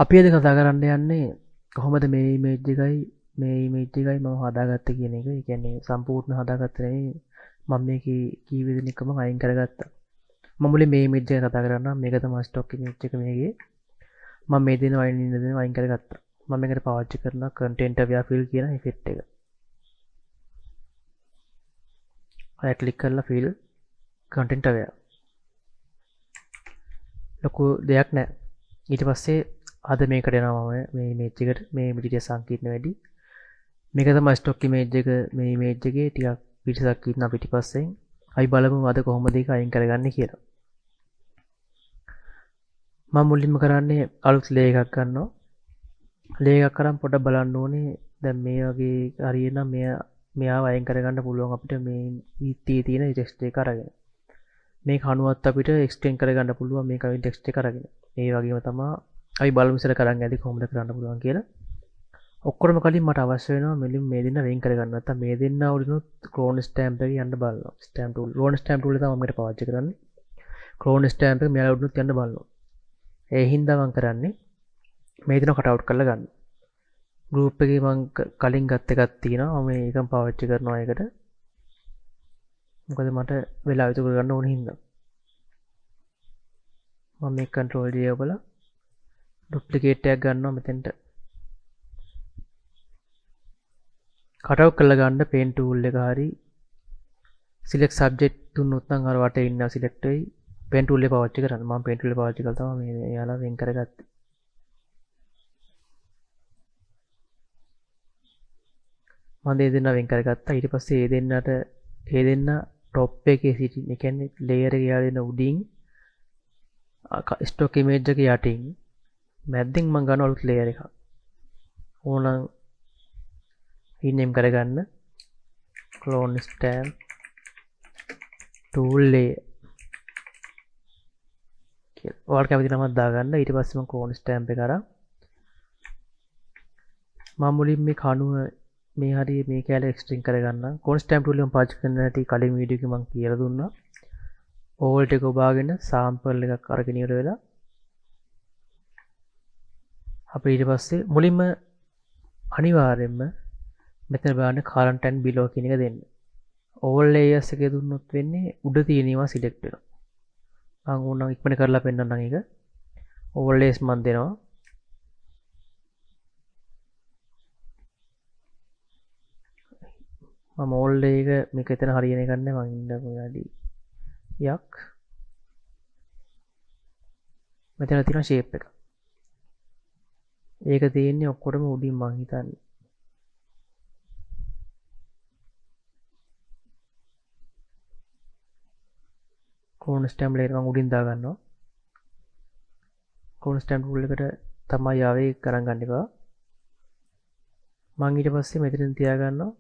අපි අද කතා කරන්න යන්නේ කොහොමද මේ ඉමේජ් එකයි මම හදාගත්තේ කියන එක. ඒ කියන්නේ සම්පූර්ණ හදාගත්තේ නෙවෙයි. මම මේ කීප දෙනෙක්ම අයින් කරගත්තා. මම මුලින් මේ ඉමේජ් එක කතා කරන්නම්. මේක තමයි ස්ටොක් ඉමේජ් එක මේකේ. මම මේ දෙන අයින් කරගත්තා. මම මේකට පාවිච්චි කරන content aware fill කියන effect එක. right click කරලා fill content aware. ලොකු දෙයක් නැහැ. ඊට පස්සේ අද මේකට යනවා මේ ඉමේජ් එකට. මේ ඉමේජ් සංකීර්ණ වැඩි. මේක තමයි ස්ටොක් ඉමේජ් එක. මේ ඉමේජ් එකේ ටිකක් පිටසක් ඉන්න පිටිපස්සෙන්. අපි බලමු අද කොහොමද ඒක අයින් කරගන්නේ කියලා. මම මුලින්ම කරන්නේ අලුත් ලේ එකක් ගන්නවා. ලේ එකක් කරන් පොඩ්ඩක් බලන්න ඕනේ. දැන් මේ වගේ හරියනම් මෙයාව අයින් කරගන්න පුළුවන් අපිට මේ විත්තියේ තියෙන ටෙක්ස්ට් එක අරගෙන. මේ කණුවත් අපිට එක්ස්ටෙන්ඩ් කරගන්න පුළුවන් මේ කවින් ටෙක්ස්ට් එක අරගෙන. ඒ වගේම තමයි අපි බලමු ඉස්සර කරන් ඇති කොහොමද කරන්න පුළුවන් කියලා. ඔක්කොම කලින් මට අවශ්‍ය වෙනවා මෙලින් මේ දෙන්න වෙන් කරගන්න. නැත්නම් මේ දෙන්න උඩිනුත් ක්ලෝන් ස්ටැම්ප් එක යන්න බලනවා. Stamp tool. Clone stamp tool එක තමයි මම මෙතන පාවිච්චි කරන්නේ. ක්ලෝන් ස්ටැම්ප් එක මෙයාලා උඩිනුත් යන්න බලනවා. ඒ හින්දා මම කරන්නේ මේ දෙන කට් අවුට් කරලා ගන්න. ගෲප් එකේ මම කලින් ගත්ත එකක් තියෙනවා. මම ඒකම පාවිච්චි කරනවා ඒකට. මොකද මට වෙලාව ඉතුරු කරගන්න ඕන හින්දා. මම මේ control J ඔබලා ඩුප්ලිකේට් එකක් ගන්නවා මෙතෙන්ට. කට් අවුට් කරලා ගන්න pen tool එක හරි select subject දුන්නොත් නම් අර වටේ ඉන්න select වෙයි. pen tool එක පාවිච්චි කරන්න. මම pen tool එක පාවිච්චි කළා තමයි මේ එයාලා වෙන් කරගත්තේ. මම දෙන්න වෙන් කරගත්තා. ඊට පස්සේ ඒ දෙන්න top එකේ සිටින්, ඒ කියන්නේ layer එක යා දෙන උඩින් stock image එක යටින් මැද්දෙන් මම ගන්න අලුත් layer එකක්. ඕනනම් rename කරගන්න clone stamp tool layer කියලා. ඔයාලට කැමති නමක් දාගන්න. ඊට පස්සේ මම clone stamp එක අරන් මම මුලින් මේ කණුව මේ හරිය මේ කැලේ එක්ස්ට්‍රින් කරගන්න. clone stamp tool එක පාවිච්චි කරන්න නැති කලින් වීඩියෝ එකේ මම කියලා දුන්නා. ඕල්ට් එක ඔබාගෙන sample එකක් අරගෙන ඉවර වෙලා අපි ඊට පස්සේ මුලින්ම අනිවාර්යයෙන්ම මෙතන බලන්න current and below කියන එක දෙන්න. all layers එකේ දුන්නොත් වෙන්නේ උඩ තියෙනවා select වෙනවා. මම ඕනනම් ඉක්මන කරලා පෙන්නන්නම් ඒක. all layers මම දෙනවා. මම all layer එක මේක එතන හරියන එක නැහැ. මම ඉන්න මොනවාදී යක් මෙතන තියෙන shape එක. ඒක තියෙන්නේ ඔක්කොටම උඩින් මං හිතන්නේ. clone stamp layer මම උඩින් දා ගන්නවා. clone stamp tool එකට තමයි ආවේ කරන් ගන්න එපා. මම ඊට පස්සේ මෙතනින් තියා ගන්නවා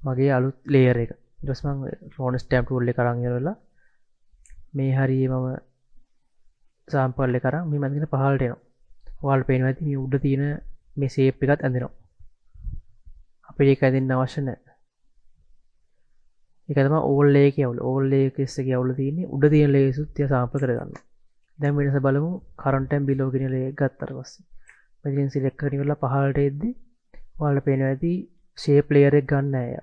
මගේ අලුත් layer එක. ඊට පස්සේ මම clone stamp tool එක අරන් ඉවරලා මේ හරියේ මම sample එක අරන් මේ මැදින් පහළට එනවා. ඔයාලට පේනවා ඇති මේ උඩ තියෙන මේ shape එකත් ඇඳෙනවා. අපිට ඒක ඇදෙන්න අවශ්‍ය නැහැ. ඒක තමයි all layer එකේ අවුල. all layers එකේ අවුල තියෙන්නේ උඩ තියෙන layers උත් තියා sample කරගන්න. දැන් වෙනස බලමු current and below කියන layer එක ගත්තට පස්සේ. මෙතනින් select කරගෙන ඉවරලා පහළට එද්දි ඔයාලට පේනවා ඇති shape layer එක ගන්න නැහැ.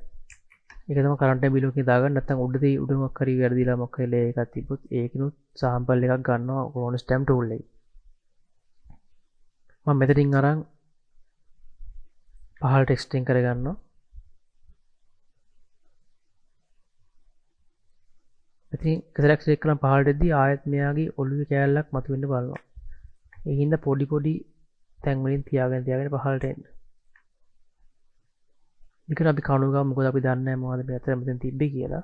ඒක තමයි current and below එකේ දාගන්න. නැත්නම් උඩ මොකක් හරි වැරදිලා මොකක් හරි layer එකක් තිබ්බොත් ඒකිනුත් sample එකක් ගන්නවා clone stamp tool එකේ. මම මෙතනින් අරන් පහළට extend කරගන්නවා. ඉතින් select කරන පහළටදී ආයෙත් මෙයාගේ ඔළුවේ කෑල්ලක් මතුවෙන්න බලනවා. ඒ හින්දා පොඩි තැන් වලින් තියාගෙන පහළට එන්න. ඊකට අපි කණුව ගමු. මොකද අපි දන්නේ නැහැ මොනවද මේ අතර මෙතන තිබ්බේ කියලා.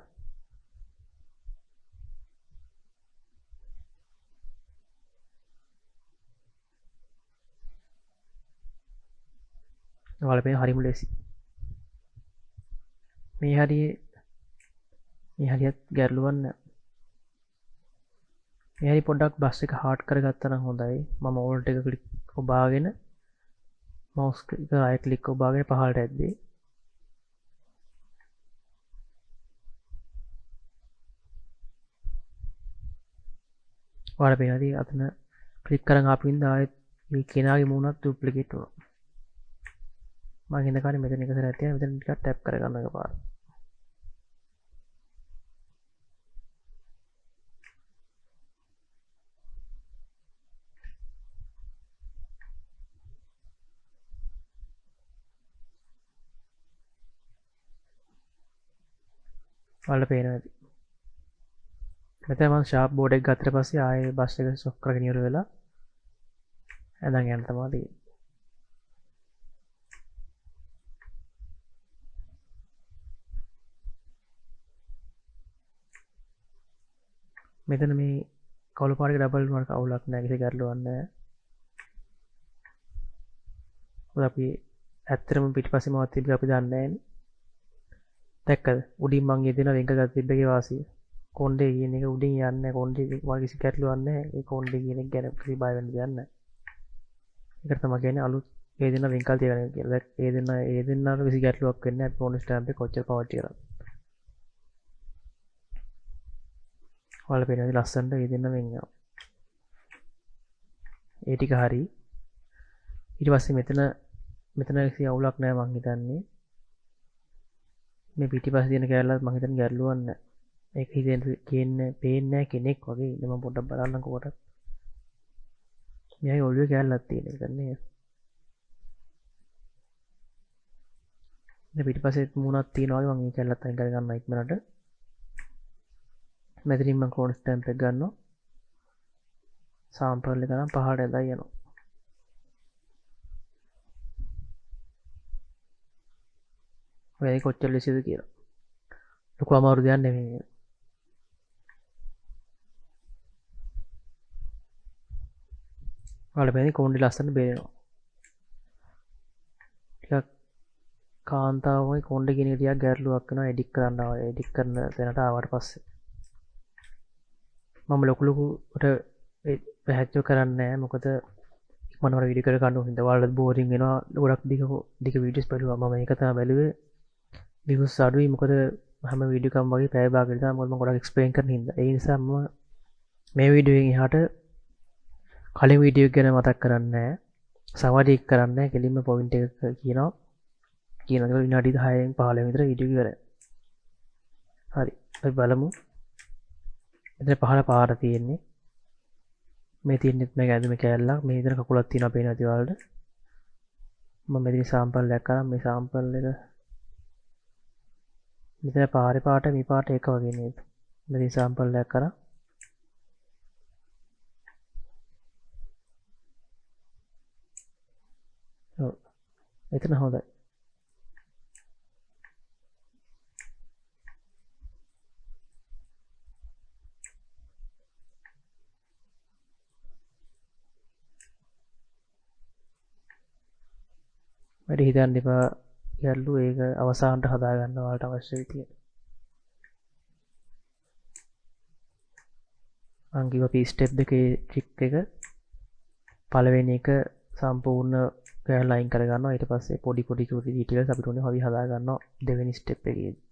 ඔයාලා මේ හරිම ලේසි. මේ හරියත් ගැටලුවක් නැහැ. මේ හරිය පොඩ්ඩක් බස් එක හાર્ඩ් කරගත්තා නම් හොඳයි. මම ඕල්ට් එක ක්ලික් ඔබාගෙන mouse එක right click ඔබාගෙන පහළට ඇද්දේ. ඔයාලා පේනවාදී අතන ක්ලික් කරන් ආපින්ද ආයෙත් මේ කෙනාගේ මූණත් ඩුප්ලිකේට් වුණා. මම හින්දා කාලේ මෙතන එක සැරයක් තියලා මෙතන ටිකක් ටැප් කරගන්න එකපාර. ඔයාලට පේනවා ඇති. මෙතන මම ෂාප් බෝඩ් එක ගත්තට පස්සේ ආයේ බස් එක ස්ටොප් කරගෙන ඉවර වෙලා ඇඳන් යන්න තමයි තියෙන්නේ. මෙතන මේ කළු පාටක ඩබල් වුණාට අවුලක් නැහැ, කිසි ගැටලුවක් නැහැ. මොකද අපි ඇත්තටම පිටිපස්සේ මොකක්ද තිබ්බේ අපි දන්නේ නැහැනේ. දැක්කද? උඩින් මං යෙදෙන වෙන්ක ගත්ත තිබ්බේ වාසිය. කොණ්ඩේ කියන එක උඩින් යන්නේ කොණ්ඩේ වගේ කිසි ගැටලුවක් නැහැ. ඒ කොණ්ඩේ කියන එක ගැන කිසි බය වෙන්න දෙයක් නැහැ. ඒකට තමයි කියන්නේ අලුත් ඒ දෙන්න වෙන්කල් තියගන්න කියලා. ඒ දෙන්නට කිසි ගැටලුවක් වෙන්නේ නැහැ. පොන් ස්ටෑම්ප් එක කොච්චර පාවිච්චි කරත්. ඔයාලා පේනවා ලස්සනට ඒ දෙන්න වෙන් යනවා. ඒ ටික හරි. ඊට පස්සේ මෙතන කිසි අවුලක් නැහැ මං හිතන්නේ. මේ පිටිපස්සේ තියෙන කැලලත් මං හිතන්නේ ගැටලුවක් නැහැ. ඒක කියන්නේ පේන්නේ නැහැ කෙනෙක් වගේ. ඉතින් මම පොඩ්ඩක් බලන්නකෝ කොට. මෙයාගේ ඔළුවේ කැලලක් තියෙන එක නේ. මේ පිටිපස්සේ මූණක් තියෙනවා වගේ මම මේ කැලලත් අයින් කරගන්නවා ඉක්මනට. මෙතනින් මම ක්‍රෝන් ස්ටැම්ප් එක ගන්නවා. සාම්පල් එක නම් පහට ඇදලා යනවා. ඔය කොච්චර ලෙසද කියලා. ලොකු අමාරු දෙයක් නෙමෙයි. ඔයාලා මේ කොණ්ඩේ ලස්සන බේරෙනවා. ටිකක් කාන්තාවමයි කොණ්ඩේ කියන එක ටිකක් ගැටලුවක් වෙනවා එඩිට් කරන්න ආවා. එඩිට් කරන තැනට ආවට පස්සේ මම ලොකුට පැහැදිලි කරන්නේ නැහැ. මොකද ඉක්මනට වීඩියෝ කර ගන්න ඕනේ. ඔයාලට බෝරින් වෙනවා. ගොඩක් දිග වීඩියෝස් බලුවා. මම ඒක තමයි බැලුවේ. views අඩුයි. මොකද හැම වීඩියෝ එකක්ම වගේ පැය භාගයකට තමයි මොකද මම ගොඩක් එක්ස්ප්ලেইন කරන හින්දා. ඒ නිසා මම මේ වීඩියෝ එකෙන් එහාට කලින් වීඩියෝ එක ගැන මතක් කරන්නේ නැහැ. සමහරවිට ඒක කරන්නේ නැහැ. කෙලින්ම පොයින්ට් එක කියනවා. විනාඩි 10න් 15 විතර වීඩියෝ ඉවරයි. හරි. අපි බලමු. මෙතන පහළ පාර තියෙන්නේ. මේ තියෙන්නේ මේක ඇතුලේ කෑල්ලක්. මේ විතර කකුලක් තියෙනවා පේනවා ඇති ඔයාලට. මම මෙතන සාම්පල් එකක් කරා. මේ සාම්පල් එක මෙතන පාරේ පාට මේ පාට එක වගේ නේද? මෙතන සාම්පල් එකක් කරා. ඔව්. එතන හොඳයි. වැඩි හිතන්න එපා. ගැල්ලු ඒක අවසානට හදාගන්න ඔයාලට අවශ්‍ය විදියට. මං කිව්වා P step දෙකේ ට්‍රික් එක පළවෙනි එක සම්පූර්ණ කැලල අයින් කරගන්නවා. ඊට පස්සේ පොඩි ඩීටේල්ස් අපිට උනේ හරි හදාගන්නවා දෙවෙනි ස්ටෙප් එකේදී.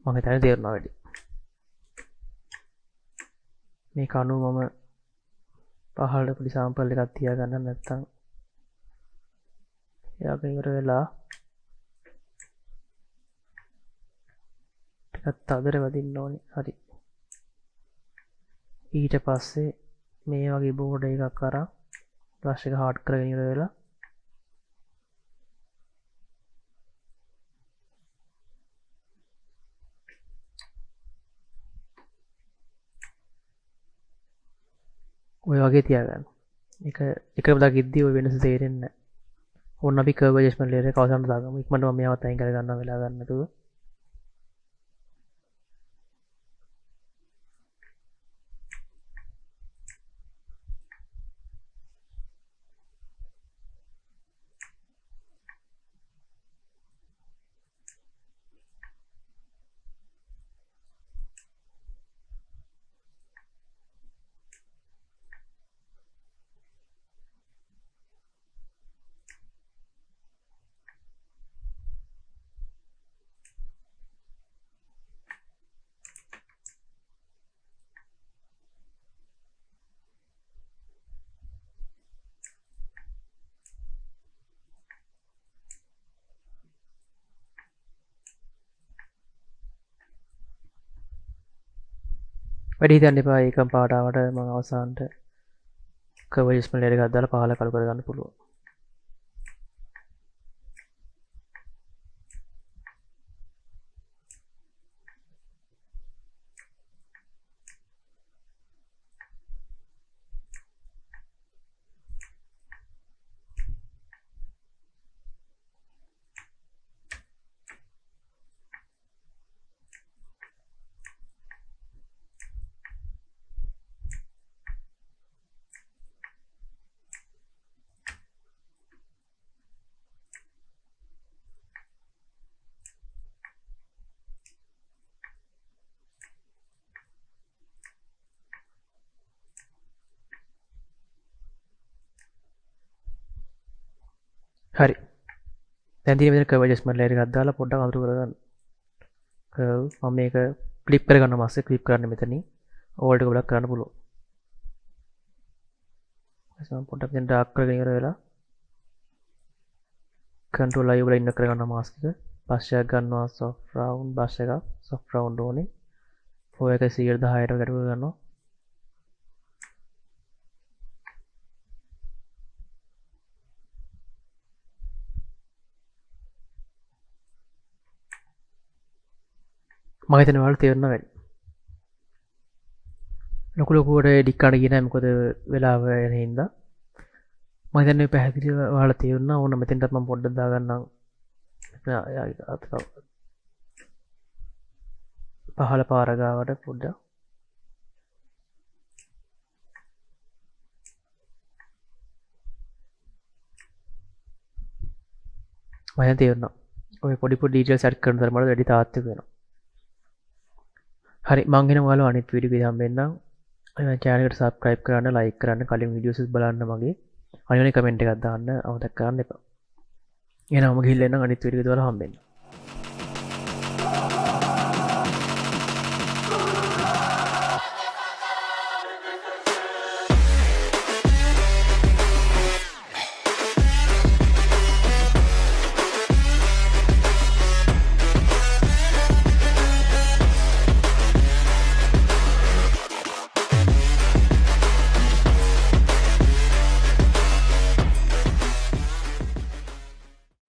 මම හිතන්නේ තේරුණා වැඩි. මේ කණු මම පහළට පොඩි සාම්පල් එකක් තියාගන්න නැත්නම් යාක ඉවර වෙලා ටිකක් තදර වදින්න ඕනේ. හරි. ඊට පස්සේ මේ වගේ බෝඩ් එකක් අරන් ෆ්ලෑෂ් එක හાર્ඩ් කරගෙන ඉවර වෙලා ඔය වගේ තියාගන්න. එකම දකිද්දී ඔය වෙනස තේරෙන්නේ නැහැ. ඕන්න අපි කර්ව් ඇඩ්ජස්ට්මන්ට් ලේයර් එක අවසානට දාගමු. ඉක්මනට මම මේවත් අයින් කර ගන්නවා වෙලා ගන්න නැතුව. වැඩි හිතන්න එපා ඒකම පාටාවට මම අවසානට කර්ව් ඇඩ්ජස්ට්මන්ට් ලේයර් එකක් දාලා පහළ කළු කරගන්න පුළුවන්. හරි. දැන් තියෙන විදිහට කර්ව් ඇඩ්ජස්ට්මන්ට් ලේයර් එකක් දාලා පොඩ්ඩක් අඳුර කරගන්න. කර්ව් මම මේක ක්ලිප් කරගන්න මාස්සේ ක්ලිප් කරන්න මෙතනින් ඕල්ට් එක බ්ලොක් කරන්න පුළුවන්. එහෙනම් පොඩ්ඩක් දැන් ඩාර්ක් කරගෙන ඉවර වෙලා කන්ට්‍රෝල් I වල ඉන්න කරගන්න මාස්ක් එක. පස්සේ ගන්නවා soft round brush එකක්. soft round ඕනේ. 4 එක 110ට ගැටු කරගන්නවා. මම හිතන්නේ ඔයාලට තේරෙනවා වැඩි. ලොකු ලොකුවට එඩිට් කරන්න ගියේ නැහැ මොකද වෙලාව යන හින්දා. මම හිතන්නේ පැහැදිලිව ඔයාලට තේරුණා. ඕන මෙතෙන්ටත් මම පොඩ්ඩක් දාගන්නම්. පහළ පාර ගාවට පොඩ්ඩක්. මම හිතන්නේ තේරුණා. ඔය පොඩි පොඩි ඩීටේල්ස් ඇඩ් කරන තරමට වැඩි තාත්වික වෙනවා. හරි මං එනවා ඔයාලා අනිත් වීඩියෝ එකේ හම්බෙන්නම්. ඔය channel එකට subscribe කරන්න, like කරන්න, කලින් videos බලන්න මගේ. අනිවාර්යෙන් comment එකක් දාන්න අමතක කරන්න එපා. එහෙනම් මම ගිහිල්ලා එන්නම් අනිත් වීඩියෝ එකේ ඔයාලා හම්බෙන්න.